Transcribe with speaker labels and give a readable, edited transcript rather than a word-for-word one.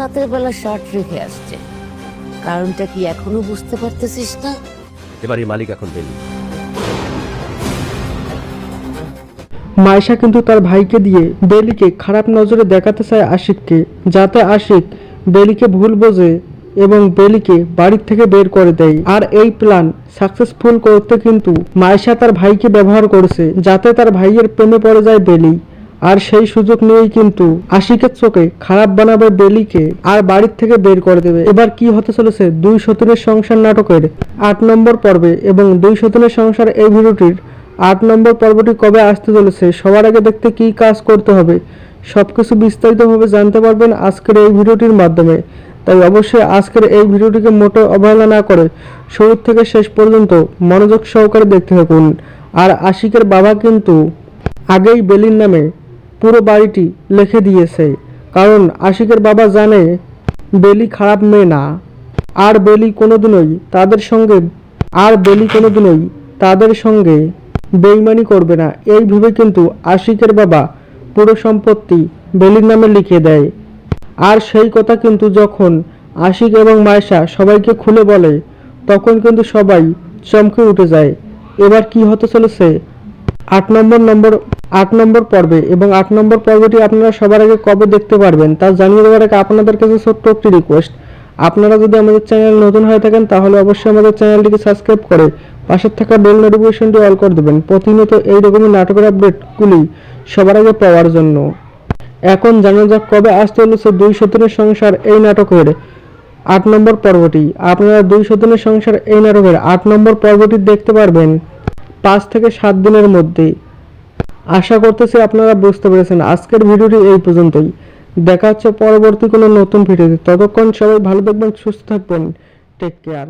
Speaker 1: রাতের বেলা শার্ট রেখে আসছে, কারণটা কি এখনো বুঝতে পারতেছিস না?
Speaker 2: এবারে মালিক এখন বেলি।
Speaker 3: মাইশা কিন্তু তার ভাইকে দিয়ে বেলিকে খারাপ নজরে দেখাতে চায় আশিককে, যাতে আশিক বেলিকে ভুল বোঝে এবং বেলিকে বাড়ির থেকে বের করে দেয়। আর এই প্ল্যান সাকসেসফুল করতে কিন্তু মাইশা তার ভাইকে ব্যবহার করেছে, যাতে তার ভাইয়ের প্রেমে পড়ে যায় বেলি। আর সেই সুযোগ নিয়েই কিন্তু আশিকের চোখে খারাপ বানাবে বেলিকে আর বাড়ির থেকে বের করে দেবে। এবার কি হতে চলেছে দুই সতীনের সংসার নাটকের ৮ নম্বর পর্বে, এবং দুই সতীনের সংসার এই ভিডিওটির ৮ নম্বর পর্বটি কবে আসতে চলেছে, সবার আগে দেখতে কি কাজ করতে হবে সবকিছু বিস্তারিতভাবে জানতে পারবেন আজকের এই ভিডিওটির মাধ্যমে। তাই অবশ্যই আজকের এই ভিডিওটিকে মোটেও অবহেলা না করে শুরু থেকে শেষ পর্যন্ত মনোযোগ সহকারে দেখতে থাকুন। আর আশিকের বাবা কিন্তু আগেই বেলির নামে পুরো বাড়িটি লিখে দিয়েছে, কারণ আশিকের বাবা জানে বেলি খারাপ মেয়ে না, আর বেলি কোনোদিনই তাদের সঙ্গে বেইমানি করবে না। এই ভেবে কিন্তু আশিকের বাবা পুরো সম্পত্তি বেলির নামে লিখে দেয়। আর সেই কথা কিন্তু যখন আশিক এবং মাইশা সবাইকে খুলে বলে, তখন কিন্তু সবাই চমকে উঠে যায়। এবার কি হতে চলেছে ৮ নম্বর পর্বে, এবং ৮ নম্বর পর্বটি আপনারা সবার আগে কবে দেখতে পারবেন তা জানিয়ে দেওয়ার আগে আপনাদের কাছে ছোট্ট একটি রিকোয়েস্ট, আপনারা যদি আমাদের চ্যানেল নতুন হয়ে থাকেন তাহলে অবশ্যই আমাদের চ্যানেলটিকে সাবস্ক্রাইব করে পাশে থাকা বেল নোটিফিকেশনটি অল করে দেবেন প্রতিনিয়ত এই রকমের নাটকের আপডেটগুলি সবার আগে পাওয়ার জন্য। এখন জানা যাক কবে আসতে চলেছে দুই সতীনের সংসার এই নাটকের ৮ নম্বর পর্বটি। আপনারা দুই সতীনের সংসার এই নাটকের ৮ নম্বর পর্বটি দেখতে পারবেন ৫ থেকে ৭ দিনের মধ্যে। আশা করতেছি আপনারা বুঝতে পেরেছেন। আজকের ভিডিওটি এই পর্যন্তই, দেখা হচ্ছে পরবর্তী কোনো নতুন ভিডিওতে। ততক্ষণ সবাই ভালো থাকবেন, সুস্থ থাকবেন, টেক কেয়ার।